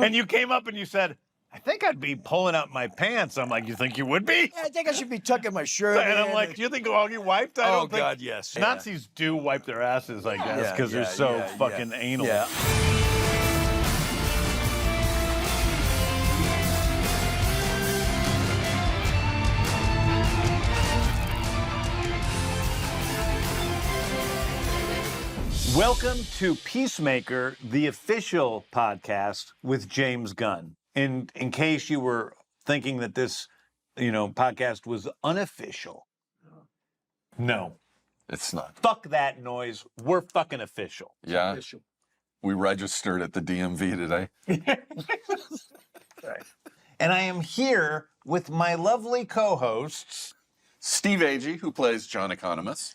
And you came up and you said, I think I'd be pulling up my pants. I'm like, you think you would be? Yeah, I think I should be tucking my shirt And I'm in. like, do you think Augie wiped? I don't think. God, yes. Nazis do wipe their asses, I guess, because Yeah, they're so yeah, fucking yeah. anal. Yeah. Welcome to Peacemaker, the official podcast with James Gunn. In case you were thinking that this, podcast was unofficial. No. It's not. Fuck that noise. We're fucking official. Yeah. We registered at the DMV today. Right. And I am here with my lovely co-hosts. Steve Agee, who plays John Economos.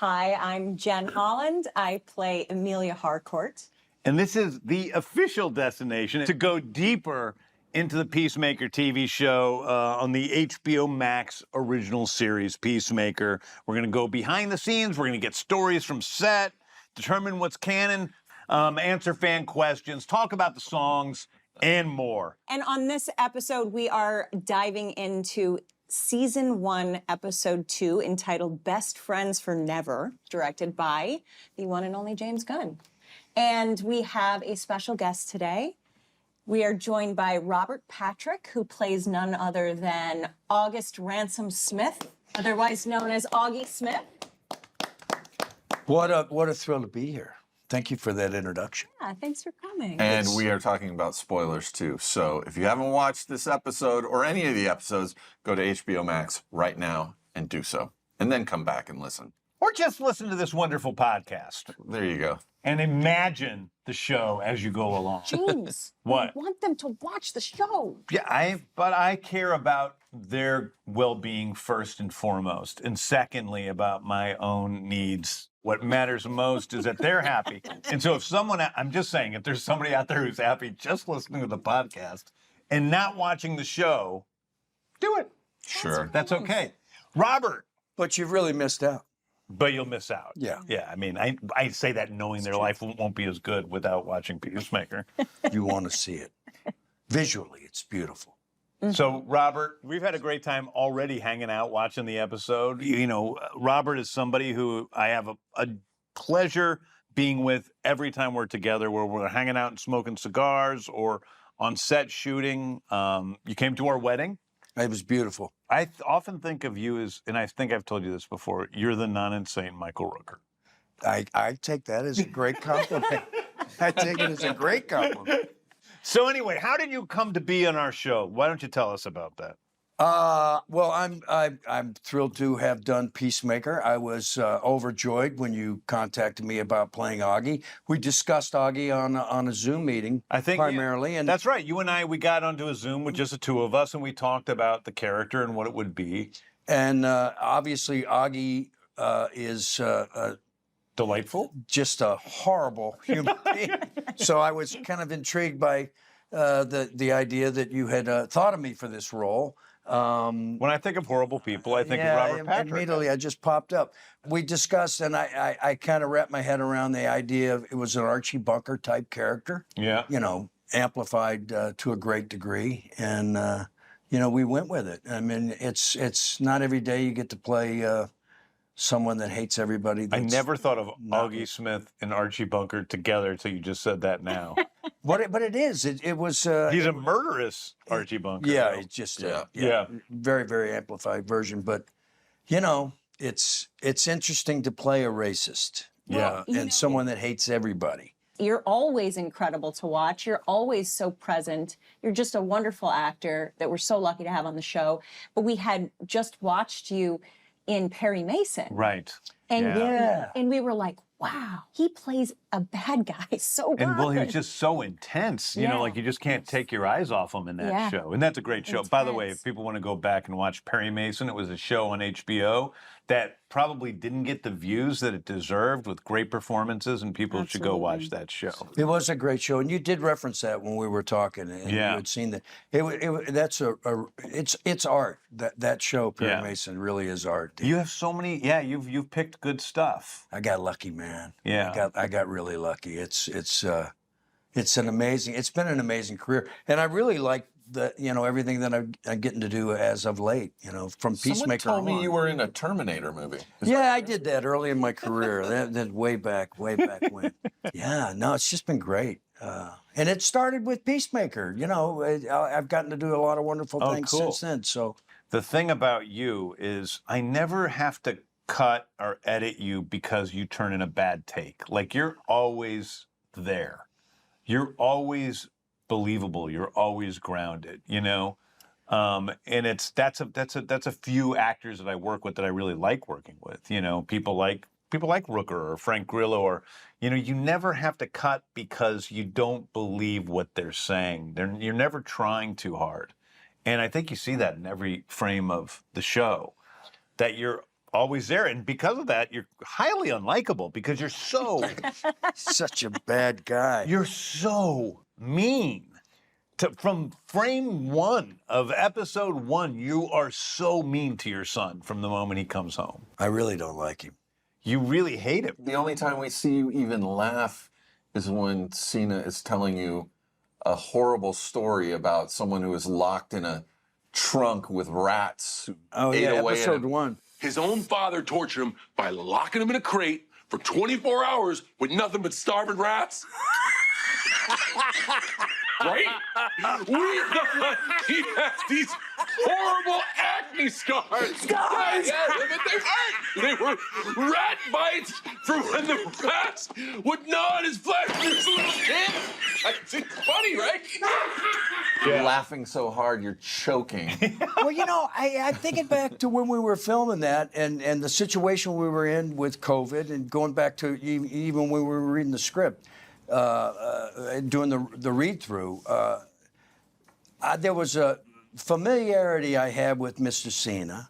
Hi, I'm Jen Holland. I play Emilia Harcourt. And this is the official destination to go deeper into the Peacemaker TV show on the HBO Max original series, Peacemaker. We're going to go behind the scenes. We're going to get stories from set, determine what's canon, answer fan questions, talk about the songs, and more. And on this episode, we are diving into Season 1, Episode 2, entitled Best Friends for Never, directed by the one and only James Gunn. And we have a special guest today. We are joined by Robert Patrick, who plays none other than August Ransom Smith, otherwise known as Auggie Smith. What a thrill to be here. Thank you for that introduction. Yeah, thanks for coming. And we are talking about spoilers too. So if you haven't watched this episode or any of the episodes, go to HBO Max right now and do so. And then come back and listen. Or just listen to this wonderful podcast There you go. and imagine the show as you go along. James, What? we want them to watch the show. Yeah, but I care about their well-being first and foremost, and secondly about my own needs. What matters most is that they're happy. And so I'm just saying, if there's somebody out there who's happy just listening to the podcast and not watching the show, do it. Sure. That's okay. Robert. But you've really missed out. But you'll miss out. Yeah. Yeah, I mean, I say that knowing their life won't be as good without watching Peacemaker. You want to see it. Visually, it's beautiful. So, Robert, we've had a great time already hanging out, watching the episode. Robert is somebody who I have a pleasure being with every time we're together, where we're hanging out and smoking cigars or on set shooting. You came to our wedding. It was beautiful. I often think of you as, and I think I've told you this before, you're the non-insane Michael Rooker. I take that as a great compliment. I take it as a great compliment. So anyway, how did you come to be on our show? Why don't you tell us about that? Well, I'm thrilled to have done Peacemaker. I was overjoyed when you contacted me about playing Aggie. We discussed Aggie on a Zoom meeting, I think primarily, and that's right. You and I, we got onto a Zoom with just the two of us, and we talked about the character and what it would be. And obviously Aggie is Delightful. just a horrible human being. So I was kind of intrigued by the idea that you had thought of me for this role. When I think of horrible people, I think of Robert Patrick. Immediately, I just popped up. We discussed, and I kind of wrapped my head around the idea of it was an Archie Bunker type character. Yeah. Amplified to a great degree, and we went with it. I mean, it's not every day you get to play someone that hates everybody. I never thought of Auggie Smith and Archie Bunker together until you just said that now. But it is. It was. He's a murderous Archie Bunker. Yeah, though. it's just Yeah. very, very amplified version. But it's interesting to play a racist. Well, and someone that hates everybody. You're always incredible to watch. You're always so present. You're just a wonderful actor that we're so lucky to have on the show. But we had just watched you in Perry Mason. Right. And we were like, wow, he plays a bad guy so good. And well, he was just so intense. Like you just can't take your eyes off him in that show. And that's a great show. By the way, if people want to go back and watch Perry Mason, it was a show on HBO that probably didn't get the views that it deserved, with great performances, and people should go watch that show. It was a great show, and you did reference that when we were talking, and you had seen that. It's art. That show, Perry Mason, really is art. You have so many. Yeah, you've picked good stuff. I got lucky, man. Yeah, I got really lucky. It's It's been an amazing career. And I really like everything that I'm getting to do as of late, from Someone Peacemaker told me on. you were in a Terminator movie. Yeah, I did that early in my career. That way back when. Yeah, no, it's just been great. And it started with Peacemaker. I've gotten to do a lot of wonderful things cool. since then. So The thing about you is I never have to cut or edit you because you turn in a bad take. Like, you're always there. You're always believable. You're always grounded, and that's a few actors that I work with that I really like working with. People like Rooker or Frank Grillo, or you never have to cut because you don't believe what they're saying. You're never trying too hard, and I think you see that in every frame of the show, that you're always there, and because of that, you're highly unlikable because you're so such a bad guy. you're so mean. From frame 1 of episode 1, you are so mean to your son from the moment he comes home. I really don't like him. You really hate him. The only time we see you even laugh is when Cena is telling you a horrible story about someone who is locked in a trunk with rats who Oh ate yeah, away at episode him. 1. His own father tortured him by locking him in a crate for 24 hours with nothing but starving rats. Right? We thought he has these horrible acne scars. Guys, but they weren't. They were rat bites from when the rats would gnaw on his flesh when he was a little kid. It's funny, right? You're laughing so hard you're choking. Well, I'm thinking back to when we were filming that and the situation we were in with COVID, and going back to even when we were reading the script, doing the read-through. There was a familiarity I had with Mr. Cena.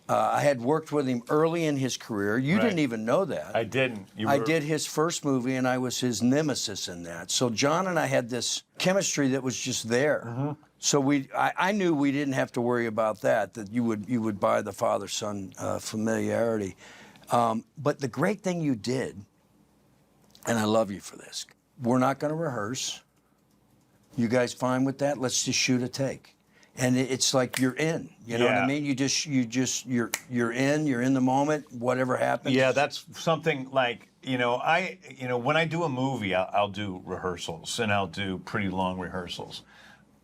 I had worked with him early in his career. You Right. didn't even know that. I didn't. I did his first movie, and I was his nemesis in that. So John and I had this chemistry that was just there. Mm-hmm. So I knew we didn't have to worry about that. That you would buy the father-son familiarity. But the great thing you did, and I love you for this, we're not going to rehearse. You guys fine with that? Let's just shoot a take. And it's like you're in. You know what I Yeah. mean? You're in. You're in the moment. Whatever happens. Yeah, that's something like, when I do a movie, I'll do rehearsals, and I'll do pretty long rehearsals.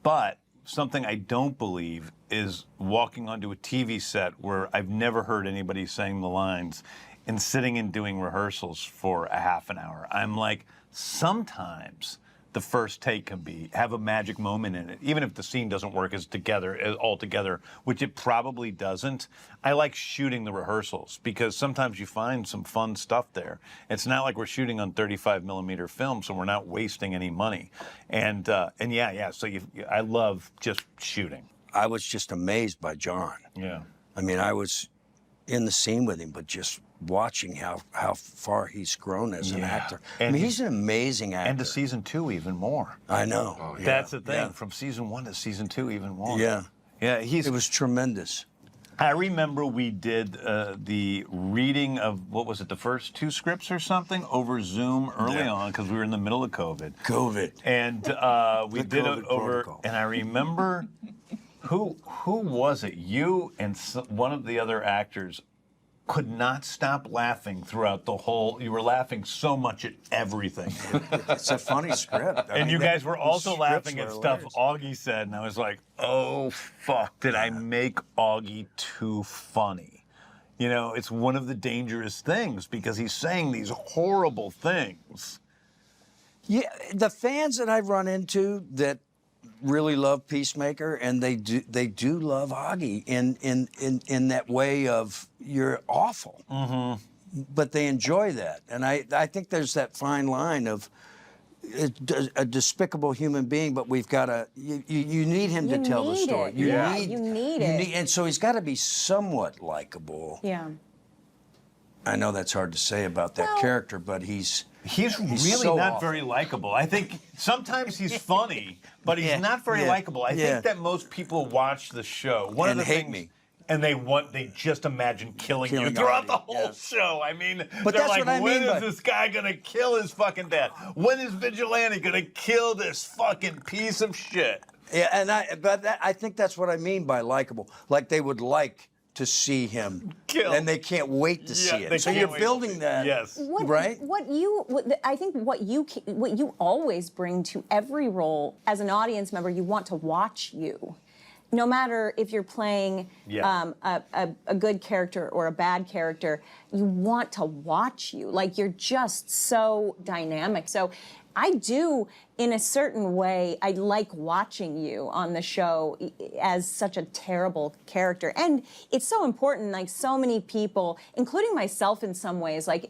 But something I don't believe is walking onto a TV set where I've never heard anybody saying the lines and sitting and doing rehearsals for a half an hour. I'm like, sometimes the first take can have a magic moment in it, even if the scene doesn't work all together, which it probably doesn't. I like shooting the rehearsals because sometimes you find some fun stuff there. It's not like we're shooting on 35 millimeter film, so we're not wasting any money. And yeah. So I love just shooting. I was just amazed by John. Yeah. I mean, I was in the scene with him, but just watching how far he's grown as an actor. And he's an amazing actor. And to season 2 even more. I know. Yeah, That's the thing. yeah. From season 1 to season 2 even more. Yeah. Yeah. It was tremendous. I remember we did the reading of, what was it, the first 2 scripts or something over Zoom early on because we were in the middle of COVID. And we did it COVID over, protocol. and I remember, who was it? You and one of the other actors could not stop laughing throughout the whole, you were laughing so much at everything. It's a funny script. And you guys were also laughing at stuff hilarious. Auggie said, and I was like, oh, fuck, did I make Auggie too funny? It's one of the dangerous things because he's saying these horrible things. Yeah, the fans that I've run into that really love Peacemaker, and they do love Aggie in that way of you're awful, but they enjoy that, and I think there's that fine line of a despicable human being, but we've got to you need him to tell the story. You need it. And so he's got to be somewhat likable. Yeah. I know that's hard to say about that character, but he's really so not awful. very likable. I think sometimes he's funny, but he's not very likable. I think that most people watch the show. One of the hate things, me. and they just imagine killing you Killing throughout Auggie, the whole yes. show. I mean, But they're that's like, what I when mean is by- this guy gonna kill his fucking dad? When is Vigilante gonna kill this fucking piece of shit? Yeah, and I think that's what I mean by likable. Like they would like to see him, Kill. and they can't wait to see they it. So can't you're wait to building see it. that, Yes. right? I think what you always bring to every role as an audience member, you want to watch you. No matter if you're playing a good character or a bad character, you want to watch you. Like you're just so dynamic. So I do, in a certain way, I like watching you on the show as such a terrible character. And it's so important, like so many people, including myself in some ways, like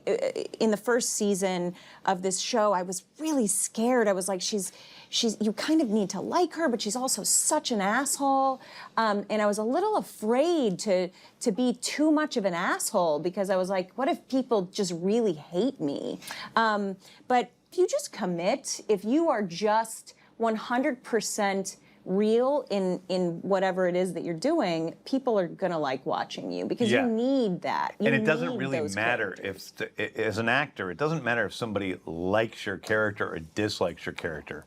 in the first season of this show, I was really scared. I was like, you kind of need to like her, but she's also such an asshole. And I was a little afraid to be too much of an asshole because I was like, what if people just really hate me? But if you just commit, if you are just 100% real in whatever it is that you're doing, people are gonna like watching you because you need that. You And it doesn't need really those matter characters. as an actor, it doesn't matter if somebody likes your character or dislikes your character.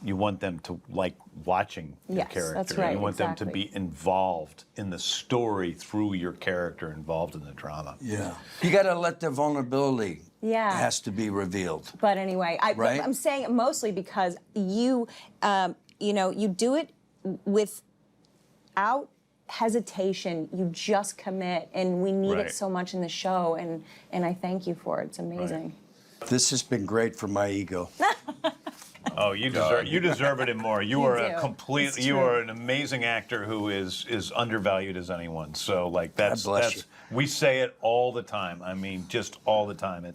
You want them to like watching your Yes, character. that's right, You want them to exactly. be involved in the story through your character, involved in the drama. Yeah. You got to let their vulnerability Yeah. has to be revealed. But anyway, Right? I'm saying it mostly because you do it without hesitation. You just commit, and we need Right. it so much in the show, and I thank you for it. It's amazing. This has been great for my ego. Oh, you deserve it and more. You are a do. complete. It's You true. are an amazing actor who is undervalued as anyone. So like that's bless you. we say it all the time. I mean, just all the time.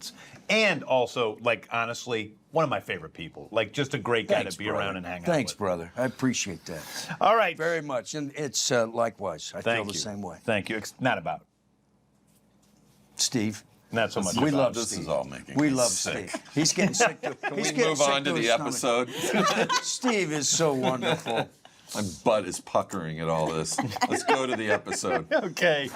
And also like honestly, one of my favorite people. Like just a great guy Thanks, to be brother. around and hang out Thanks, with. brother. I appreciate that All right. very much. And it's likewise. I feel Thank the you. same way. Thank you. It's not about. Steve. Not so much. We about. love This Steve. is all making we me love sick. Steve. He's getting sick. Can He's we getting move sick on to his the stomach. episode? Steve is so wonderful. My butt is puckering at all this. Let's go to the episode. Okay.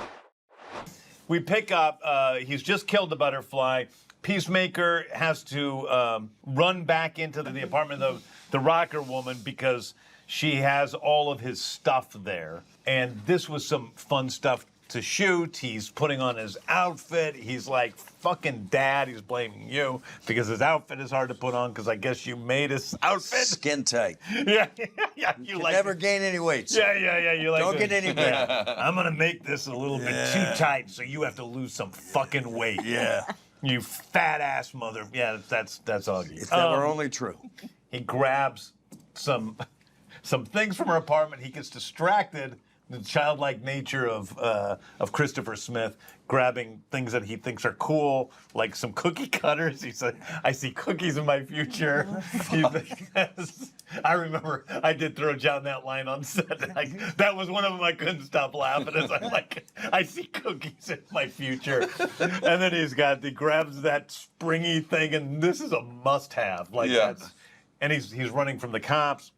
We pick up, he's just killed the butterfly. Peacemaker has to run back into the apartment of the rocker woman because she has all of his stuff there. And this was some fun stuff to shoot. He's putting on his outfit. He's like, fucking dad, he's blaming you because his outfit is hard to put on because I guess you made his outfit. Skin tight. Yeah. You like Never gain any weight. son. Yeah. You like Don't this. get any better. Yeah. I'm gonna make this a little bit too tight, so you have to lose some fucking weight. Yeah. You fat ass mother. Yeah, that's Augie. If that were only true. He grabs some things from her apartment. He gets distracted. The childlike nature of Christopher Smith grabbing things that he thinks are cool, like some cookie cutters. He said, "I see cookies in my future." I remember I did throw down that line on set. That was one of them I couldn't stop laughing as I'm like, "I see cookies in my future," and then he grabs that springy thing, and this is a must-have. Like Yeah. and he's running from the cops.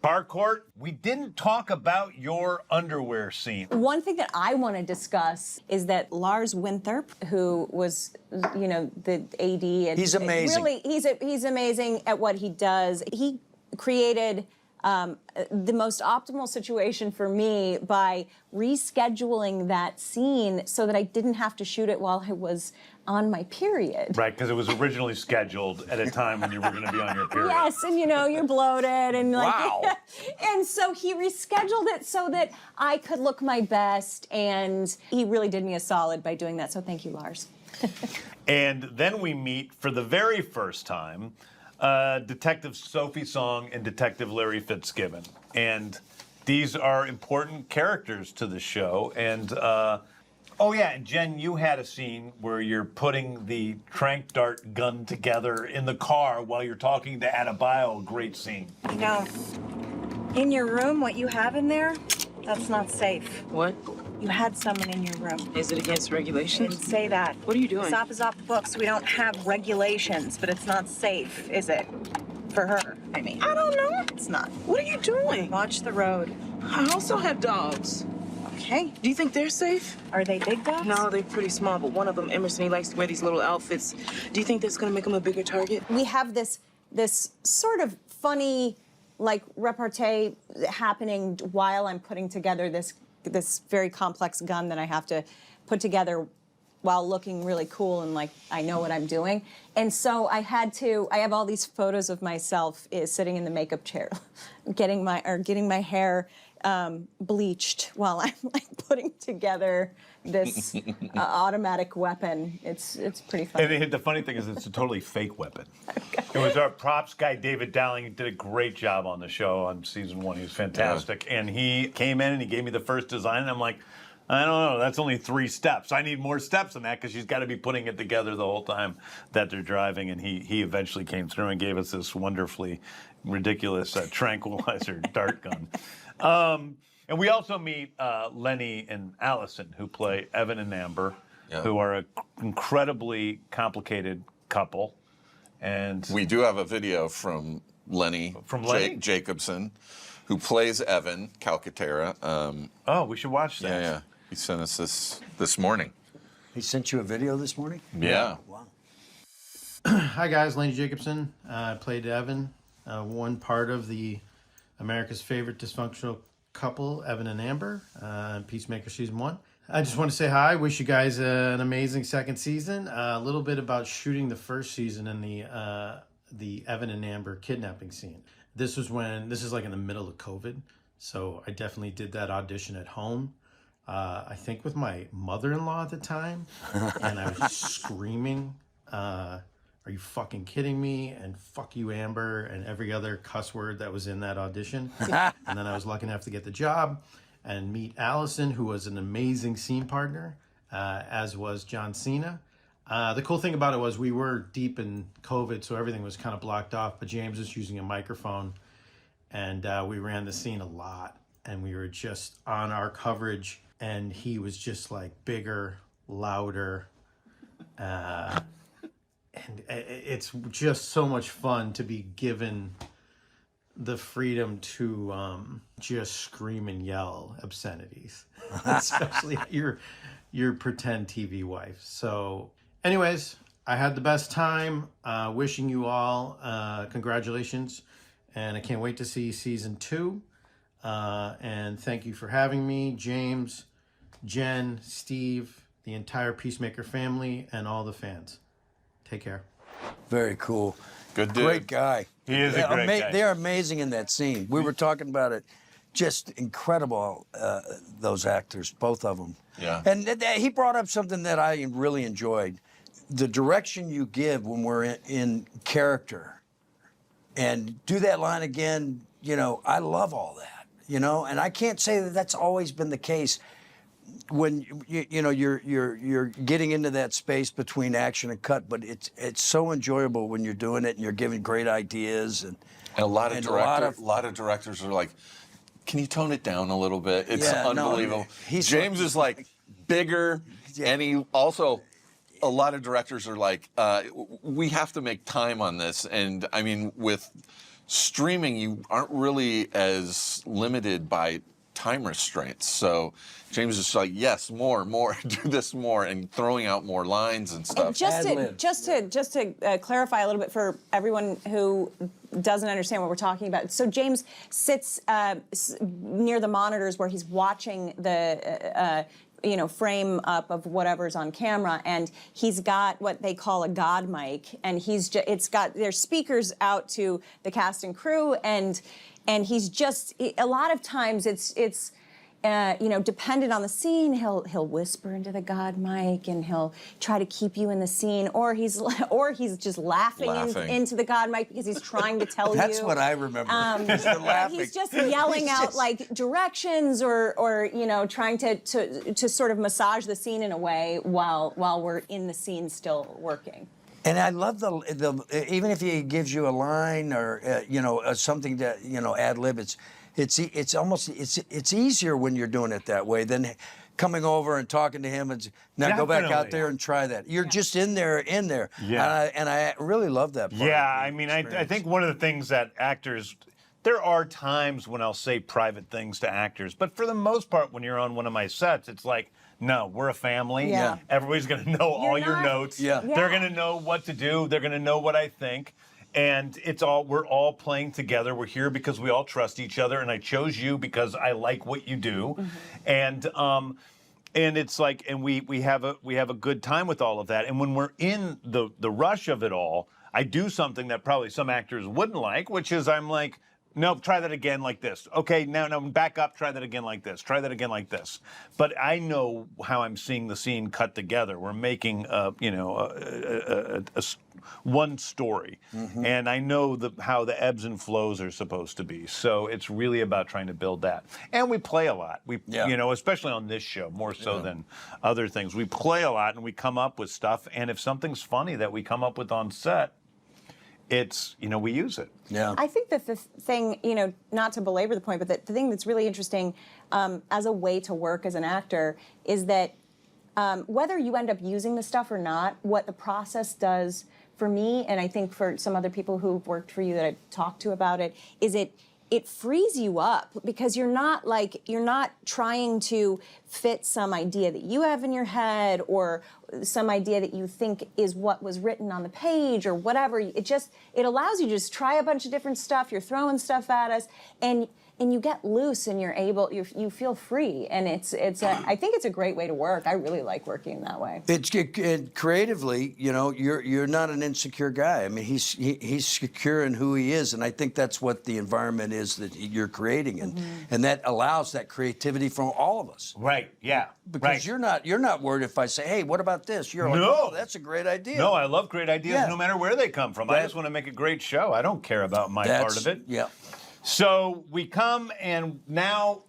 Harcourt, we didn't talk about your underwear scene. One thing that I want to discuss is that Lars Winthrop, who was, the AD, and He's amazing. Really, he's amazing at what he does. He created the most optimal situation for me by rescheduling that scene so that I didn't have to shoot it while I was on my period. Right, because it was originally scheduled at a time when you were going to be on your period. Yes, and you're bloated and like, Wow. and so he rescheduled it so that I could look my best, and he really did me a solid by doing that. So thank you, Lars. And then we meet for the very first time Detective Sophie Song and Detective Larry Fitzgibbon. And these are important characters to the show. And, and Jen, you had a scene where you're putting the tranq dart gun together in the car while you're talking to Adebayo. A great scene. In your room, what you have in there, that's not safe. What? You had someone in your room. Is it against Didn't regulations? say that. What are you doing? Stop is off the books. We don't have regulations, but it's not safe, is it? For her, I mean. I don't know. It's not. What are you doing? Watch the road. I also have dogs. Okay. Do you think they're safe? Are they big dogs? No, they're pretty small, but one of them, Emerson, he likes to wear these little outfits. Do you think that's gonna make him a bigger target? We have this sort of funny, like, repartee happening while I'm putting together this very complex gun that I have to put together while looking really cool and like I know what I'm doing. And so I have all these photos of myself sitting in the makeup chair, getting my hair bleached while I'm like putting together this automatic weapon. It's pretty funny. And the funny thing is, it's a totally fake weapon. It was our props guy, David Dowling, who did a great job on the show on season 1. He was fantastic. And he came in and he gave me the first design, and I'm like, I don't know, that's only 3 steps. I need more steps than that because she's got to be putting it together the whole time that they're driving. And he eventually came through and gave us this wonderfully ridiculous tranquilizer dart gun. And we also meet Lenny and Allison, who play Evan and Amber, who are an incredibly complicated couple. And we do have a video from Lenny, Jacobson, who plays Evan Calcaterra. Oh, we should watch that. Yeah. He sent us this morning. He sent you a video this morning? Yeah. Wow. Hi guys, Lenny Jacobson. I played Evan, one part of the America's Favorite Dysfunctional Couple, Evan and Amber, Peacemaker season 1. I just want to say hi. Wish you guys an amazing second season. A little bit about shooting the first season and the Evan and Amber kidnapping scene. This is like in the middle of COVID, so I definitely did that audition at home. I think with my mother-in-law at the time, and I was just screaming, "Are you fucking kidding me?" and "Fuck you, Amber," and every other cuss word that was in that audition. And then I was lucky enough to get the job and meet Allison, who was an amazing scene partner, as was John Cena. The cool thing about it was we were deep in COVID, so everything was kind of blocked off, but James was using a microphone, and we ran the scene a lot, and we were just on our coverage, and he was just like bigger, louder, and it's just so much fun to be given the freedom to just scream and yell obscenities, especially your pretend TV wife. So anyways, I had the best time. Wishing you all congratulations, and I can't wait to see season 2. And thank you for having me, James, Jen, Steve, the entire Peacemaker family, and all the fans. Take care. Very cool. Good dude. Great guy. He is a great guy. They're amazing in that scene. We were talking about it. Just incredible, those actors, both of them. Yeah. And he brought up something that I really enjoyed. The direction you give when we're in character. And do that line again, I love all that, And I can't say that that's always been the case. When you're getting into that space between action and cut, but it's so enjoyable when you're doing it and you're giving great ideas and a lot of directors are like, can you tone it down a little bit? It's unbelievable. James is like bigger, and he also. A lot of directors are like, we have to make time on this, and I mean, with streaming, you aren't really as limited by time restraints. So James is like, yes, more, do this more, and throwing out more lines and stuff. And just to clarify a little bit for everyone who doesn't understand what we're talking about. So James sits near the monitors where he's watching the frame up of whatever's on camera, and he's got what they call a god mic, and there's speakers out to the cast and crew, and he's just a lot of times it's dependent on the scene, he'll whisper into the god mic and he'll try to keep you in the scene, or he's just laughing. Into the god mic because he's trying to tell you. That's what I remember. Laughing. He's just yelling out like directions or trying to sort of massage the scene in a way while we're in the scene still working. And I love the even if he gives you a line or something that ad lib, it's almost easier when you're doing it that way than coming over and talking to him and now go back out there and try that. You're just in there. Yeah. And I really love that part. Yeah, I mean, I think one of the things that actors there are times when I'll say private things to actors, but for the most part, when you're on one of my sets, it's like, no, we're a family. Yeah. Everybody's going to know all your notes. Yeah. They're going to know what to do. They're going to know what I think. And we're all playing together. We're here because we all trust each other. And I chose you because I like what you do. And it's like, and we have a good time with all of that. And when we're in the rush of it all, I do something that probably some actors wouldn't like, which is I'm like, no, try that again like this. Okay, now back up, try that again like this. Try that again like this. But I know how I'm seeing the scene cut together. We're making, one story. And I know how the ebbs and flows are supposed to be. So it's really about trying to build that. And we play a lot. Especially on this show, more so than other things. We play a lot and we come up with stuff. And if something's funny that we come up with on set, it's, we use it. Yeah. I think that the thing, not to belabor the point, but the thing that's really interesting as a way to work as an actor is that whether you end up using the stuff or not, what the process does for me, and I think for some other people who've worked for you that I've talked to about it, is it frees you up because you're not trying to fit some idea that you have in your head or some idea that you think is what was written on the page or whatever. It allows you to just try a bunch of different stuff. You're throwing stuff at us and you get loose and you feel free. And I think it's a great way to work. I really like working that way. Creatively, you're not an insecure guy. I mean, he's secure in who he is, and I think that's what the environment is that you're creating, and that allows that creativity from all of us. Right. Yeah. Because you're not worried if I say, hey, what about this? You're like, No. oh, that's a great idea. No, I love great ideas no matter where they come from. I just want to make a great show. I don't care about my part of it. Yeah. So we come and now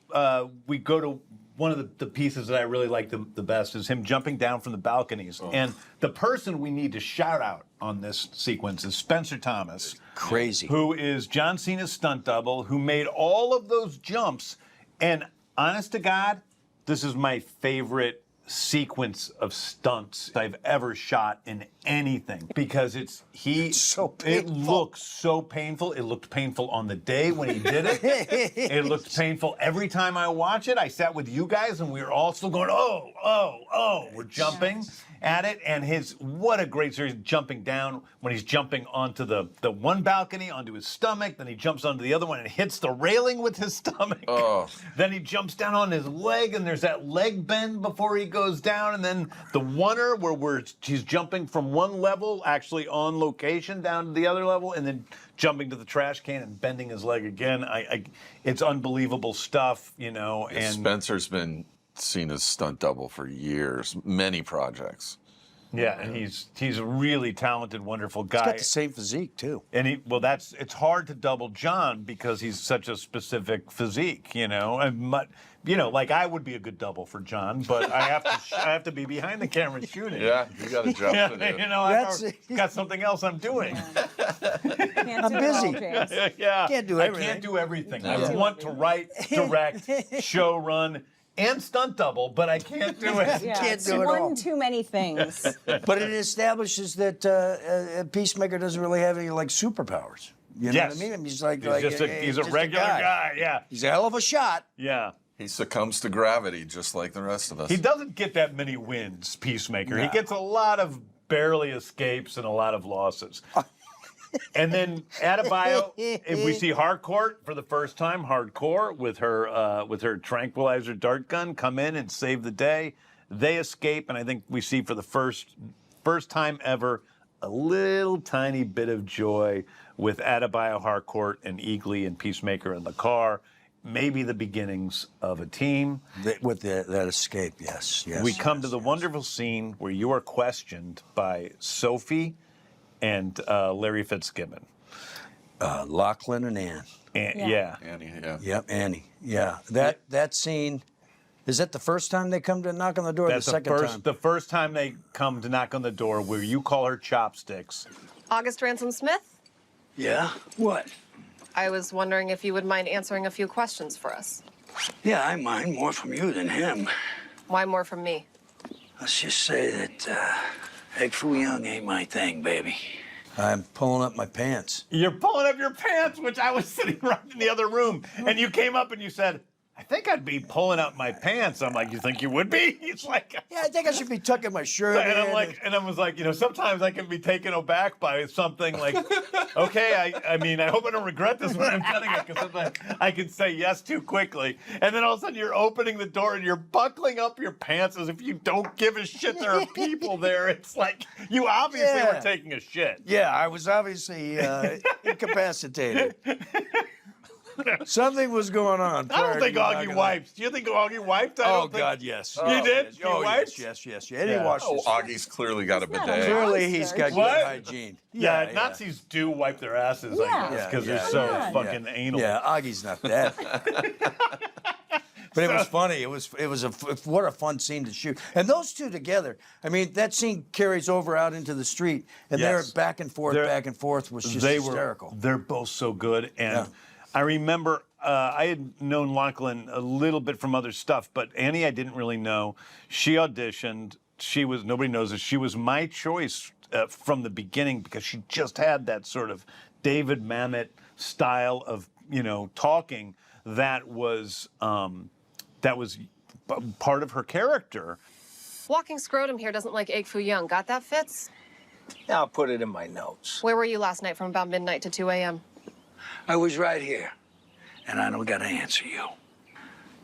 we go to one of the pieces that I really like the best is him jumping down from the balconies. And the person we need to shout out on this sequence is Spencer Thomas. Crazy. Who is John Cena's stunt double, who made all of those jumps. And honest to God, this is my favorite sequence of stunts I've ever shot in anything because it's so painful. It looks so painful. It looked painful on the day when he did it. It looked painful every time I watch it. I sat with you guys and we were all still going, oh, we're jumping at it. And what a great series, jumping down when he's jumping onto the one balcony, onto his stomach, then he jumps onto the other one and hits the railing with his stomach. Oh. Then he jumps down on his leg and there's that leg bend before he goes down. And then the oneer where he's jumping from one level, actually on location, down to the other level, and then jumping to the trash can and bending his leg again. It's unbelievable stuff, and Spencer's been seen as stunt double for years, many projects. Yeah, and he's a really talented, wonderful guy. He's got the same physique too. And it's hard to double John because he's such a specific physique, like I would be a good double for John, but I have to be behind the camera shooting. Yeah, you got to jump to do. I've got something else I'm doing. I'm busy. Yeah, Can't do everything. I can't do everything. I want to write, direct, show, run, and stunt double, but I can't do it. Yeah, Can't it's do it all. one too many things. But it establishes that Peacemaker doesn't really have any superpowers. You know what I mean? He's he's a regular guy. Yeah, he's a hell of a shot. Yeah. He succumbs to gravity just like the rest of us. He doesn't get that many wins, Peacemaker. No. He gets a lot of barely escapes and a lot of losses. And then Adebayo, we see Harcourt for the first time, hardcore, with her tranquilizer dart gun come in and save the day. They escape, and I think we see for the first time ever a little tiny bit of joy with Adebayo, Harcourt, and Agee and Peacemaker in the car. Maybe the beginnings of a team. With that escape, yes. We come to the wonderful scene where you are questioned by Sophie and Larry Fitzgibbon. Lachlan and Ann. Annie, yeah. Yep, Annie. Yeah. That scene, is that the first time they come to knock on the door or the second time? The first time they come to knock on the door where you call her Chopsticks. August Ransom Smith? Yeah? What? I was wondering if you would mind answering a few questions for us. Yeah, I mind more from you than him. Why more from me? Let's just say that egg foo young ain't my thing, baby. I'm pulling up my pants. You're pulling up your pants, which I was sitting right in the other room. And you came up and you said, I think I'd be pulling up my pants. I'm like, you think you would be? He's like, Yeah, I think I should be tucking my shirt and I'm in. like, and I was like, sometimes I can be taken aback by something like, okay, I mean, I hope I don't regret this when I'm cutting it, because sometimes I can say yes too quickly. And then all of a sudden you're opening the door and you're buckling up your pants as if you don't give a shit there are people there. It's like, you obviously were taking a shit. Yeah, I was obviously incapacitated. Something was going on. I don't think Augie wipes. Do you think Augie wiped? Oh, God, yes. You did? Oh, You wiped? yes. And he washed his Augie's clearly got a bidet. Clearly, he's got good What? hygiene. Yeah, Nazis do wipe their asses, I guess, because they're so fucking anal. Yeah, Augie's not that. But it was funny. It was what a fun scene to shoot. And those two together, I mean, that scene carries over out into the street, and Yes. they're back and forth was just hysterical. They're both so good, and I remember I had known Lachlan a little bit from other stuff, but Annie I didn't really know. She auditioned. She was, nobody knows this, she was my choice from the beginning because she just had that sort of David Mamet style of talking that was part of her character. Walking scrotum here doesn't like egg foo young. Got that, Fitz? I'll put it in my notes. Where were you last night from about midnight to 2 a.m.? I was right here, and I don't gotta answer you.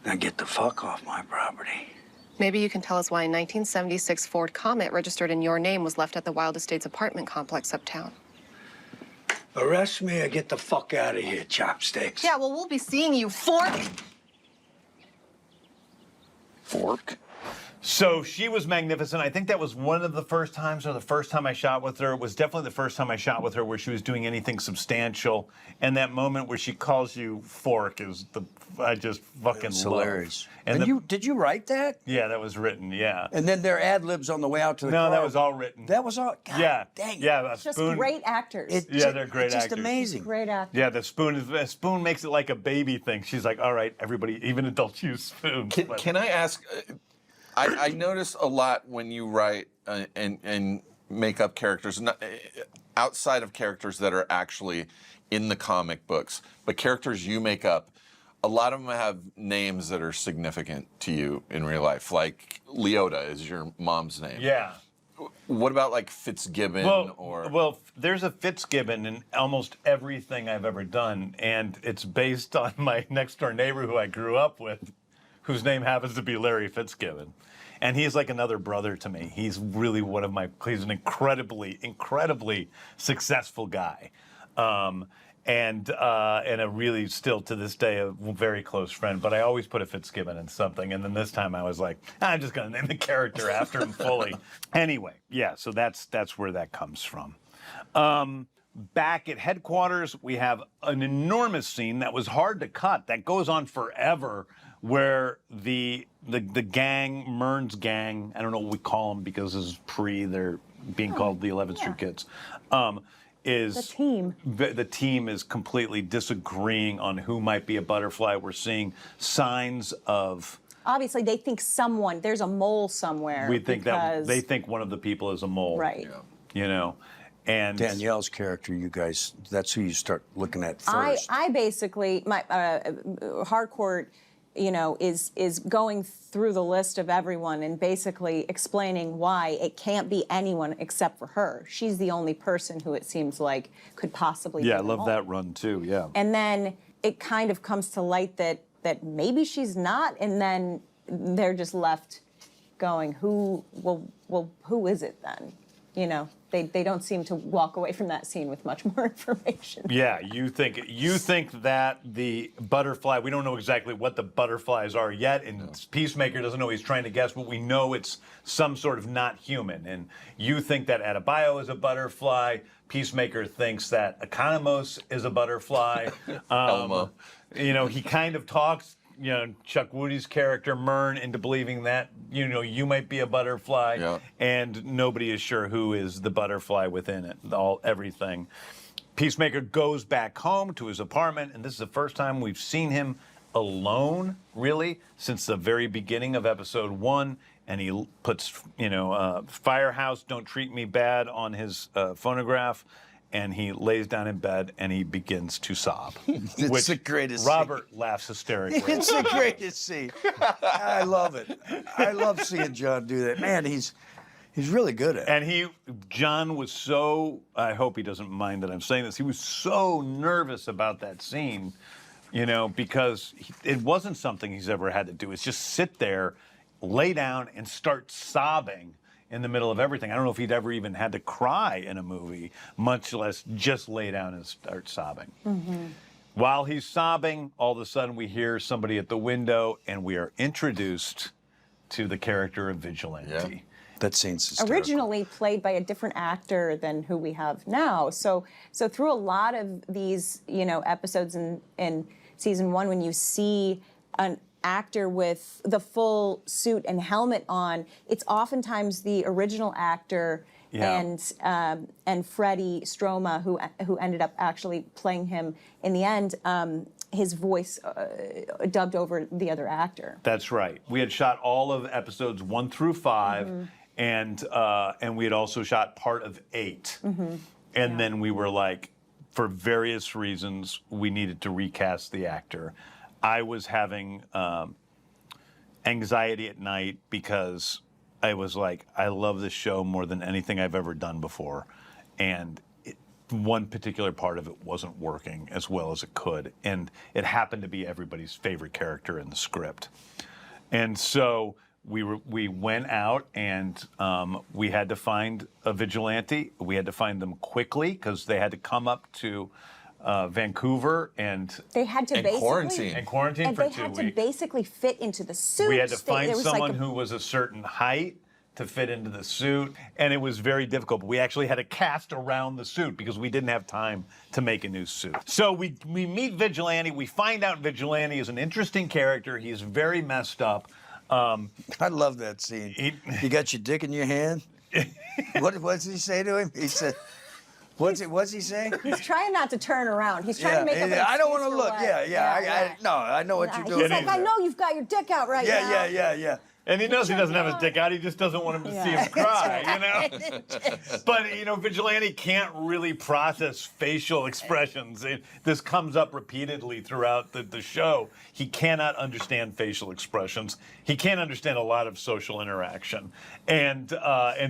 Now get the fuck off my property. Maybe you can tell us why a 1976 Ford Comet registered in your name was left at the Wild Estates apartment complex uptown. Arrest me or get the fuck out of here, chopsticks. Yeah, well, we'll be seeing you, Fork. Fork? So she was magnificent. I think that was one of the first times, or the first time I shot with her. It was definitely the first time I shot with her where she was doing anything substantial. And that moment where she calls you Fork is I just fucking love. Hilarious. And Did you write that? Yeah, that was written. Yeah. And then their ad libs on the way out to the No, car. that was all written. That was all. God, Yeah. dang it. Yeah. Just great actors. They're great just actors. amazing. Great actors. Yeah, the spoon makes it like a baby thing. She's like, all right, everybody, even adults use spoons. Can I ask? I notice a lot when you write and make up characters, outside of characters that are actually in the comic books, but characters you make up. A lot of them have names that are significant to you in real life, like Leota is your mom's name. Yeah. What about like Fitzgibbon Well, there's a Fitzgibbon in almost everything I've ever done, and it's based on my next door neighbor who I grew up with, whose name happens to be Larry Fitzgibbon. And he's like another brother to me. He's really he's an incredibly successful guy. And a really, still to this day, a very close friend. But I always put a Fitzgibbon in something. And then this time I was like, I'm just going to name the character after him fully. Anyway, yeah, so that's where that comes from. Back at headquarters, we have an enormous scene that was hard to cut, that goes on forever, where the gang, Mern's gang, I don't know what we call them because this is they're being called the 11th Street Kids, is the team. The team is completely disagreeing on who might be a butterfly. We're seeing signs of. Obviously, they think there's a mole somewhere. We think that they think one of the people is a mole. Right. Yeah. And Danielle's character, you guys, that's who you start looking at first. I basically, my Harcourt, is going through the list of everyone and basically explaining why it can't be anyone except for her. She's the only person who it seems like could possibly. Yeah, be I love that run too. Yeah. And then it kind of comes to light that maybe she's not, and then they're just left going, who is it then? They don't seem to walk away from that scene with much more information. Yeah, you think that the butterfly, we don't know exactly what the butterflies are yet, and Peacemaker doesn't know, he's trying to guess, but we know it's some sort of not human. And you think that Adebayo is a butterfly, Peacemaker thinks that Economos is a butterfly. Elmo. He kind of talks Chuck Woody's character, Mern, into believing that, you might be a butterfly, and nobody is sure who is the butterfly within it, everything. Peacemaker goes back home to his apartment, and this is the first time we've seen him alone, really, since the very beginning of episode 1, and he puts, Firehouse, Don't Treat Me Bad on his phonograph, and he lays down in bed and he begins to sob. It's the greatest Robert laughs hysterically. It's the greatest scene. I love it. I love seeing John do that. Man, he's really good at it. And John was so, I hope he doesn't mind that I'm saying this, he was so nervous about that scene, you know, because it wasn't something he's ever had to do. It's just sit there, lay down, and start sobbing in the middle of everything. I don't know if he'd ever even had to cry in a movie, much less just lay down and start sobbing. Mm-hmm. While he's sobbing, all of a sudden we hear somebody at the window, and we are introduced to the character of Vigilante. Yeah. That scene's hysterical. Originally played by a different actor than who we have now. So through a lot of these, you know, episodes in season 1, when you see an actor with the full suit and helmet on, it's oftentimes the original actor and Freddie Stroma, who ended up actually playing him in the end. His voice dubbed over the other actor. That's right. We had shot all of episodes 1 through 5, and we had also shot part of 8. And then we were like, for various reasons, we needed to recast the actor. I was having anxiety at night because I was like, I love this show more than anything I've ever done before. And one particular part of it wasn't working as well as it could. And it happened to be everybody's favorite character in the script. And so we went out and we had to find a vigilante. We had to find them quickly because they had to come up to Vancouver and they had to quarantine. And quarantine and for 2 they had weeks. to basically fit into the suit. We had to find There was someone like who was a certain height to fit into the suit, and it was very difficult. But we actually had to cast around the suit because we didn't have time to make a new suit. So we meet Vigilante. We find out Vigilante is an interesting character. He's very messed up. I love that scene. You got your dick in your hand? What does he say to him? He said, what's he saying? He's trying not to turn around. He's trying to make up an I don't want to excuse for look. what- No, I know what you're doing. He's like, I know you've got your dick out right now. Yeah. And he knows he doesn't have his dick out. He just doesn't want him to see him cry, you know? But, you know, Vigilante can't really process facial expressions. This comes up repeatedly throughout the show. He cannot understand facial expressions. He can't understand a lot of social interaction. And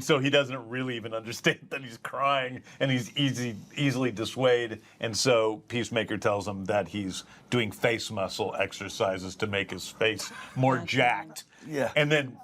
so he doesn't really even understand that he's crying, and he's easily dissuaded. And so Peacemaker tells him that he's doing face muscle exercises to make his face more jacked. Yeah. And then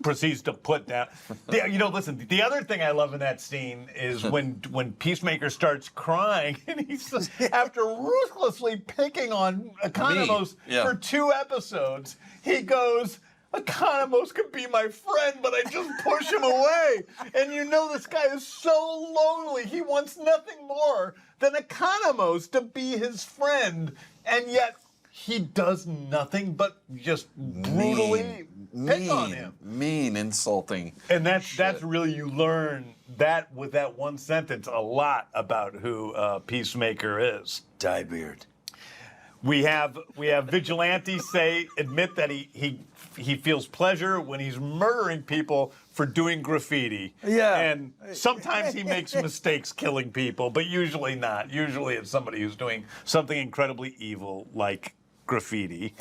proceeds to put down. You know, listen, the other thing I love in that scene is when Peacemaker starts crying and he's just, after ruthlessly picking on Economos for 2 episodes, he goes, Economos could be my friend, but I just push him away. And you know this guy is so lonely. He wants nothing more than Economos to be his friend. And yet he does nothing but just brutally pick on him. Mean, insulting. And that's really, you learn that with that one sentence a lot about who Peacemaker is. Diebeard. We have Vigilante admit that he feels pleasure when he's murdering people for doing graffiti. Yeah. And sometimes he makes mistakes killing people, but usually not. Usually it's somebody who's doing something incredibly evil like graffiti,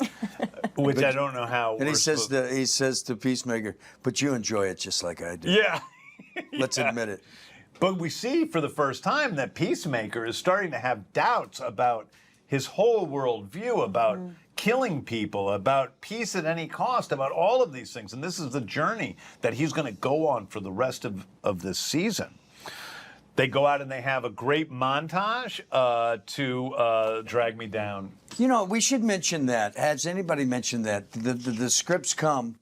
which I don't know how. And he says to Peacemaker, but you enjoy it just like I do. Yeah. Let's admit it. But we see for the first time that Peacemaker is starting to have doubts about his whole worldview, about killing people, about peace at any cost, about all of these things. And this is the journey that he's going to go on for the rest of this season. They go out and they have a great montage to drag me down. You know, we should mention that. Has anybody mentioned that? The scripts come,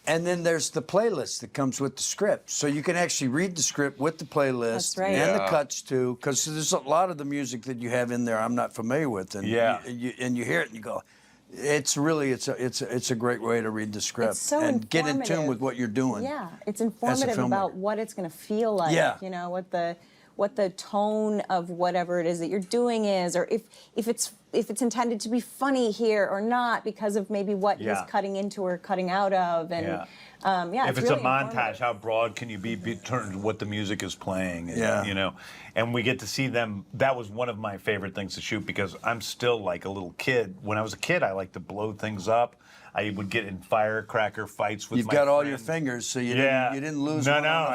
and then there's the playlist that comes with the script. So you can actually read the script with the playlist. That's right. And the cuts, too, because there's a lot of the music that you have in there I'm not familiar with. And you hear it and you go, it's a great way to read the script. It's so and get in tune informative. with what you're doing. Yeah, it's informative about what it's going to feel like. Yeah. You know, what the tone of whatever it is that you're doing is, or if it's intended to be funny here or not because of maybe what he's cutting into or cutting out of, and Yeah, if it's really a montage, informative. how broad can you be turned to what the music is playing? And, Yeah. you know, and we get to see them. That was one of my favorite things to shoot because I'm still like a little kid. When I was a kid, I liked to blow things up. I would get in firecracker fights with You've my got all friends. your fingers, so you Yeah. didn't lose No, one no, on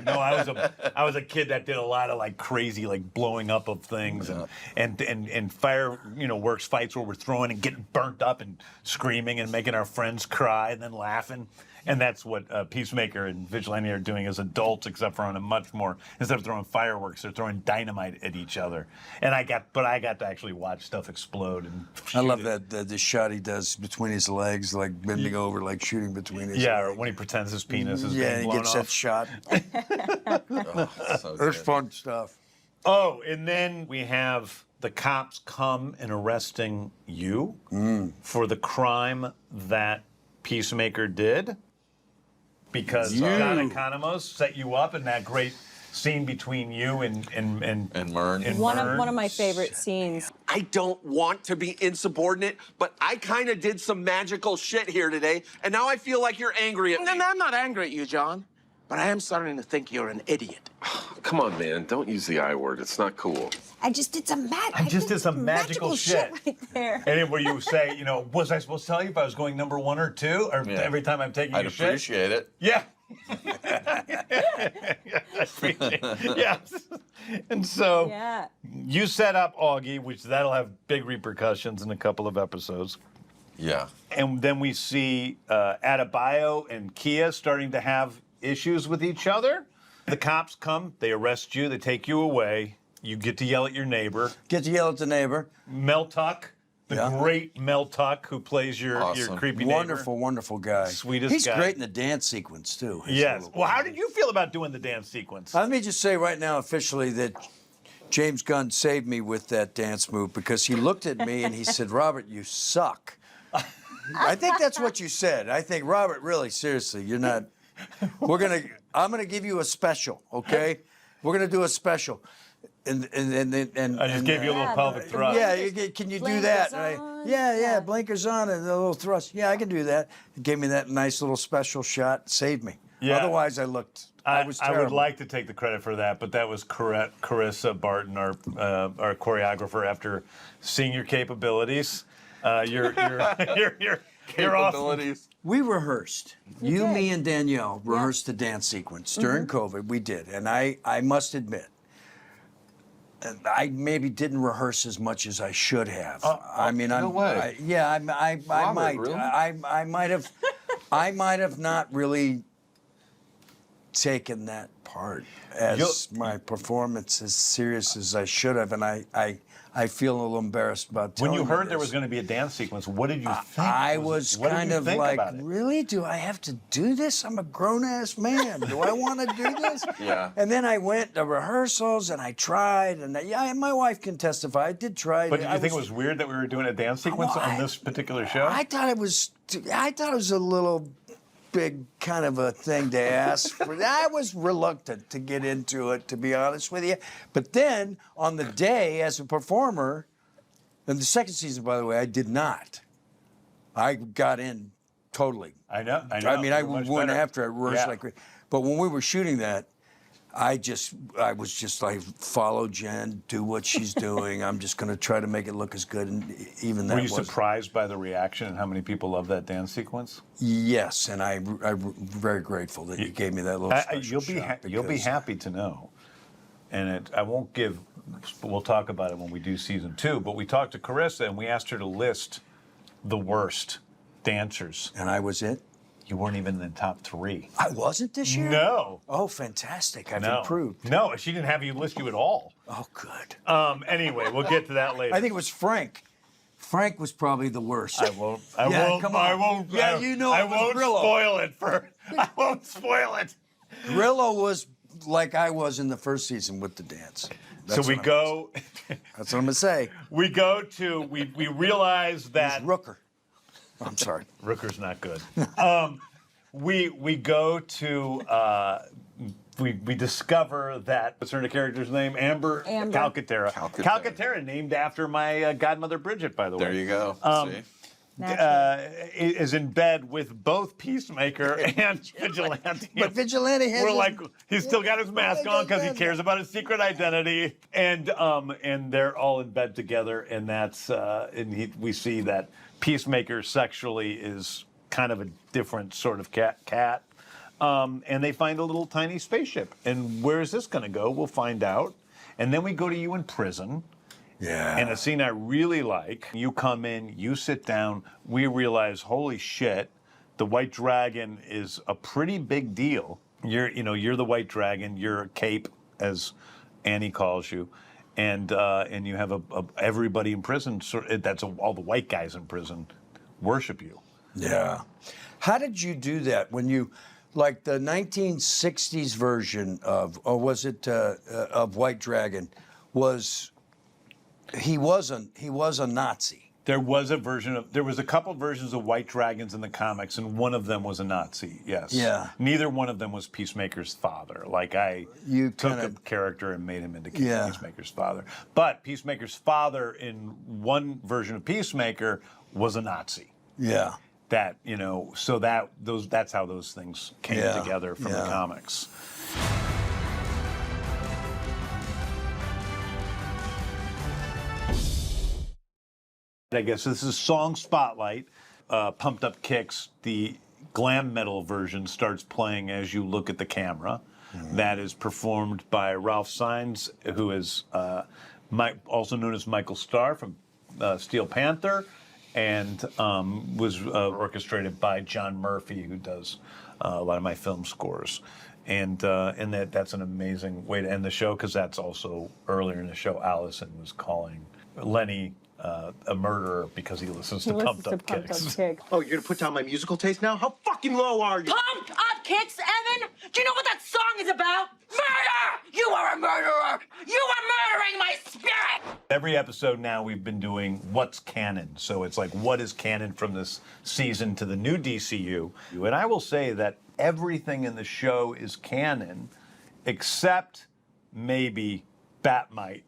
the fire. I was a kid that did a lot of like crazy like blowing up of things and fire, you know, works fights where we're throwing and getting burnt up and screaming and making our friends cry and then laughing. And that's what Peacemaker and Vigilante are doing as adults, except for on a much more, instead of throwing fireworks, they're throwing dynamite at each other. And I got to actually watch stuff explode. And I love shoot it. that the shot he does between his legs, like bending over, like shooting between his Yeah, or legs. when he pretends his penis is Yeah, being he blown gets off. that shot. So There's good. fun stuff. Oh, and then we have the cops come and arresting you for the crime that Peacemaker did because John Economos set you up in that great scene between you and Mern. One of my favorite scenes. I don't want to be insubordinate, but I kind of did some magical shit here today, and now I feel like you're angry at me. No, I'm not angry at you, John, but I am starting to think you're an idiot. Come on, man. Don't use the I word. It's not cool. I just did some magical shit right there. And then where you say, you know, was I supposed to tell you if I was going number 1 or 2, or every time I'm taking I'd your shit? appreciate it. Yeah. Yes. And so Yeah. you set up Augie, which that'll have big repercussions in a couple of episodes. Yeah. And then we see Adebayo and Kia starting to have issues with each other. The cops come, they arrest you, they take you away. You get to yell at your neighbor. Get to yell at the neighbor. Mel Tuck, the great Mel Tuck, who plays your Awesome. creepy neighbor. Wonderful, wonderful guy. Sweetest He's guy. great in the dance sequence, too. His Yes. little- Well, how did you feel about doing the dance sequence? Let me just say right now, officially, that James Gunn saved me with that dance move because he looked at me and he said, "Robert, you suck." I think that's what you said. I think, Robert, really, seriously, you're not. I'm gonna give you a special, okay? We're gonna do a special. And I just gave you a little pelvic thrust. Yeah, can you do that? And blinkers on and a little thrust. Yeah, I can do that. He gave me that nice little special shot, saved me. Yeah. Otherwise, I was terrible. I would like to take the credit for that, but that was Carissa Barton, our choreographer, after seeing your capabilities. Your Capabilities. We rehearsed. You, did. me, and Danielle rehearsed the dance sequence during COVID. We did, and I must admit, I maybe didn't rehearse as much as I should have. I mean, no way. I might. really? I might have not really taken that part as my performance as serious as I should have, and I feel a little embarrassed about telling When you heard this. there was going to be a dance sequence, what did you think? I was What did kind you of think like, about it? really? Do I have to do this? I'm a grown-ass man. Do I want to do this? Yeah. And then I went to rehearsals and I tried, and my wife can testify. I did try. But did you think it was weird that we were doing a dance sequence on this particular show? I thought it was a little big kind of a thing to ask for. I was reluctant to get into it, to be honest with you. But then on the day, as a performer, and the second season, by the way, I did not. I got in totally. I know. I mean, I You're much went better. after. I rehearsed Yeah. like crazy. But when we were shooting that, I was just like, follow Jen, do what she's doing. I'm just going to try to make it look as good. And even that Were you was. surprised by the reaction and how many people love that dance sequence? Yes, and I'm very grateful that you gave me that little special You'll be happy to know. And I won't give. We'll talk about it when we do season 2. But we talked to Carissa and we asked her to list the worst dancers. And I was it. You weren't even in the top 3. I wasn't this year? No. Oh, fantastic. I've No. improved. No, she didn't have you list you at all. Oh, good. Anyway, we'll get to that later. I think it was Frank. Frank was probably the worst. I won't. I won't. Yeah, you know I it was won't Grillo. spoil it I won't spoil it. Grillo was like I was in the first season with the dance. So we go. That's what I'm gonna say. We go to. We realize that Rooker. I'm sorry. Rooker's not good. We go to. We discover that, what's her character's name? Amber Calcaterra. Calcaterra. Calcaterra, named after my godmother Bridget, by the way. There you go. See? is in bed with both Peacemaker and Vigilante. But Vigilante has We're like, he's still got his mask on because he cares about his secret identity, and they're all in bed together, and that's we see that Peacemaker sexually is kind of a different sort of cat. And they find a little tiny spaceship. And where is this going to go? We'll find out. And then we go to you in prison. Yeah. And a scene I really like. You come in, you sit down. We realize, holy shit, the White Dragon is a pretty big deal. You're the White Dragon. You're a cape, as Annie calls you. And you have everybody in prison. All the white guys in prison worship you. Yeah. How did you do that when you, like the 1960s version of, or was it of White Dragon, he was a Nazi. There was a couple versions of White Dragons in the comics, and one of them was a Nazi. Yes. Yeah. Neither one of them was Peacemaker's father. Like You took kinda- a character and made him into Yeah. Peacemaker's father. But Peacemaker's father in one version of Peacemaker was a Nazi. Yeah. That so that's how those things came together from the comics. I guess this is Song Spotlight. Pumped Up Kicks, the glam metal version starts playing as you look at the camera. Mm-hmm. That is performed by Ralph Fiennes, who is also known as Michael Starr from Steel Panther, and was orchestrated by John Murphy, who does a lot of my film scores. And that's an amazing way to end the show, because that's also earlier in the show, Allison was calling Lenny a murderer because he listens to Pumped Up Kicks. Oh, you're gonna put down my musical taste now? How fucking low are you? Pumped Up Kicks, Evan? Do you know what that song is about? Murder! You are a murderer! You are murdering my spirit! Every episode now we've been doing what's canon. So it's like, what is canon from this season to the new DCU? And I will say that everything in the show is canon, except maybe Batmite,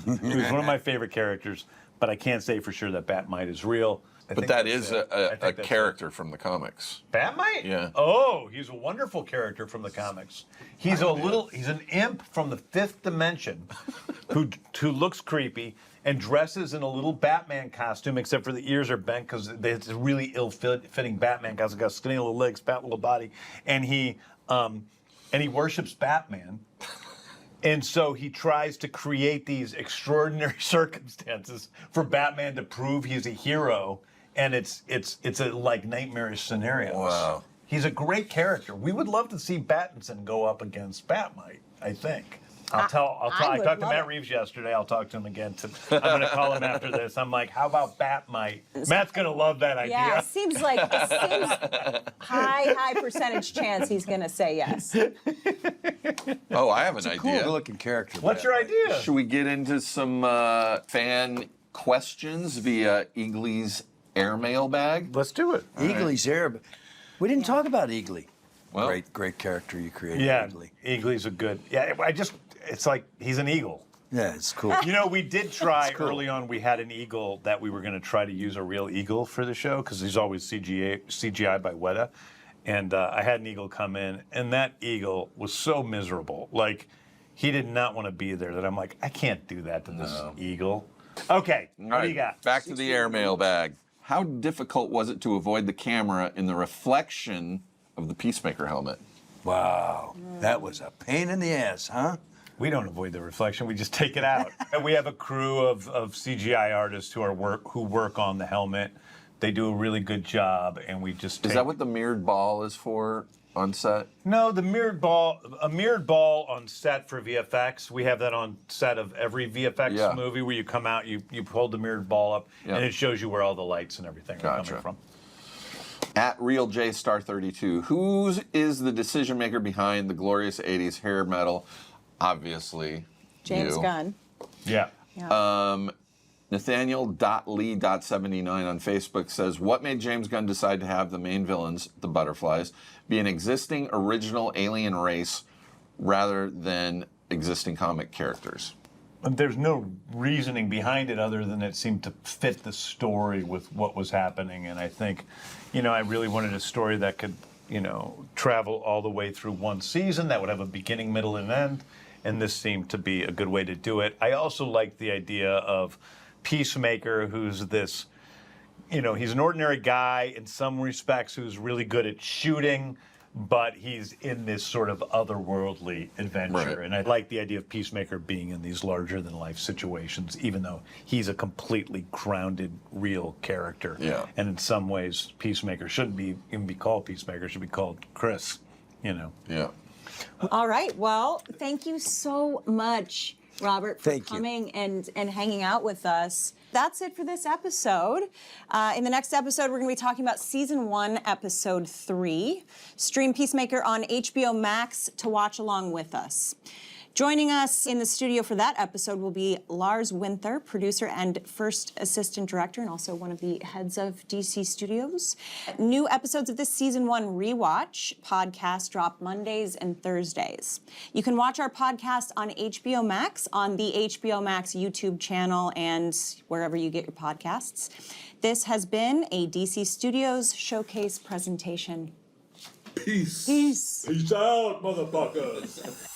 who's one of my favorite characters. But I can't say for sure that Batmite is real. But that is a character from the comics. Batmite? Yeah. Oh, he's a wonderful character from the comics. He's an imp from the fifth dimension who looks creepy and dresses in a little Batman costume, except for the ears are bent because it's a really ill-fitting Batman costume. Got skinny little legs, fat little body, and he worships Batman. And so he tries to create these extraordinary circumstances for Batman to prove he's a hero, and it's a like nightmarish scenarios. Wow. He's a great character. We would love to see Pattinson go up against Batmite, I think. I talked to Matt Reeves yesterday. I'll talk to him again. I'm going to call him after this. I'm like, how about Batmite? Matt's going to love that idea. Yeah, it seems high percentage chance he's going to say yes. Oh, I have an It's a idea. cool-looking character. What's your idea? Should we get into some fan questions via Eagly's airmail bag? Let's do it. Eagly's air. We didn't talk about Eagly. Well, Great character you created. Yeah, Eagly. Eagly's a good. Yeah, it's like he's an eagle. Yeah, it's cool. We did try early on. We had an eagle that we were going to try to use a real eagle for the show because he's always CGI by Weta. And I had an eagle come in, and that eagle was so miserable. Like, he did not want to be there. That I'm like, I can't do that to this eagle. Okay, what do you got? Back to the airmail bag. How difficult was it to avoid the camera in the reflection of the Peacemaker helmet? Wow, that was a pain in the ass, huh? We don't avoid the reflection; we just take it out. And we have a crew of CGI artists who work on the helmet. They do a really good job, and we just. Is that what the mirrored ball is for on set? No, a mirrored ball on set for VFX. We have that on set of every VFX movie where you come out, you hold the mirrored ball up, and it shows you where all the lights and everything are coming from. At RealJStar32, who is the decision maker behind the glorious 80s hair metal? Obviously, James Gunn. Yeah. Nathaniel.lee.79 on Facebook says, what made James Gunn decide to have the main villains, the butterflies, be an existing original alien race rather than existing comic characters? there's no reasoning behind it other than it seemed to fit the story with what was happening. And I think, I really wanted a story that could, travel all the way through one season, that would have a beginning, middle, and end. And this seemed to be a good way to do it. I also liked the idea of Peacemaker, who's this, he's an ordinary guy in some respects who's really good at shooting, but he's in this sort of otherworldly adventure. Right. And I like the idea of Peacemaker being in these larger-than-life situations, even though he's a completely grounded, real character. Yeah. And in some ways, Peacemaker shouldn't even be called Peacemaker, should be called Chris, Yeah. All right. Well, thank you so much, Robert, for coming and hanging out with us. That's it for this episode. In the next episode, we're going to be talking about Season 1, Episode 3. Stream Peacemaker on HBO Max to watch along with us. Joining us in the studio for that episode will be Lars Winther, producer and first assistant director, and also one of the heads of DC Studios. New episodes of this Season 1 Rewatch podcast drop Mondays and Thursdays. You can watch our podcast on HBO Max, on the HBO Max YouTube channel, and wherever you get your podcasts. This has been a DC Studios Showcase presentation. Peace. Peace. Peace out, motherfuckers.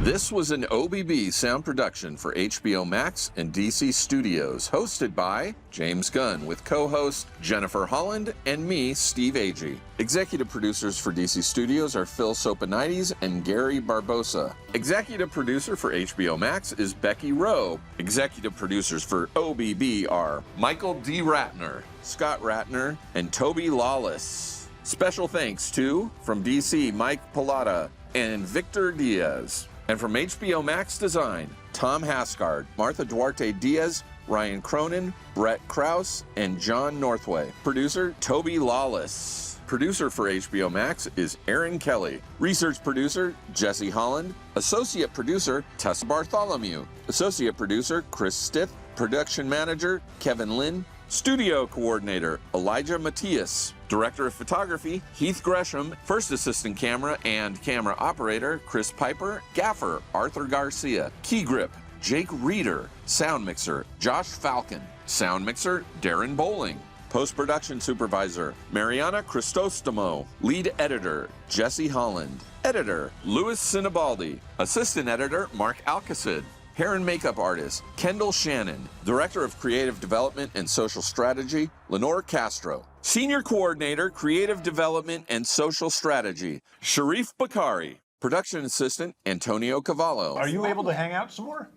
This was an OBB sound production for HBO Max and DC Studios, hosted by James Gunn, with co-host Jennifer Holland and me, Steve Agee. Executive producers for DC Studios are Phil Soponides and Gary Barbosa. Executive producer for HBO Max is Becky Rowe. Executive producers for OBB are Michael D. Ratner, Scott Ratner, and Toby Lawless. Special thanks to, from DC, Mike Pilata and Victor Diaz. And from HBO Max Design, Tom Haskard, Martha Duarte Diaz, Ryan Cronin, Brett Krause, and John Northway. Producer, Toby Lawless. Producer for HBO Max is Aaron Kelly. Research producer, Jesse Holland. Associate producer, Tessa Bartholomew. Associate producer, Chris Stith. Production manager, Kevin Lynn. Studio coordinator, Elijah Matias. Director of photography, Heath Gresham. First assistant camera and camera operator, Chris Piper. Gaffer, Arthur Garcia. Key grip, Jake Reeder. Sound mixer, Josh Falcon. Sound mixer, Darren Bowling. Post-production supervisor, Mariana Cristostomo. Lead editor, Jesse Holland. Editor, Louis Sinibaldi. Assistant editor, Mark Alcacid. Hair and makeup artist, Kendall Shannon. Director of Creative Development and Social Strategy, Lenore Castro. Senior Coordinator, Creative Development and Social Strategy, Sharif Bakari. Production Assistant, Antonio Cavallo. Are you able to hang out some more?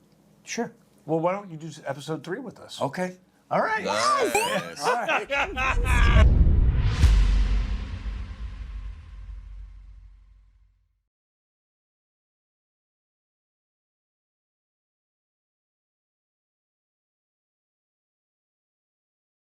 Sure. Well, why don't you do episode 3 with us? Okay. All right. Nice. All right.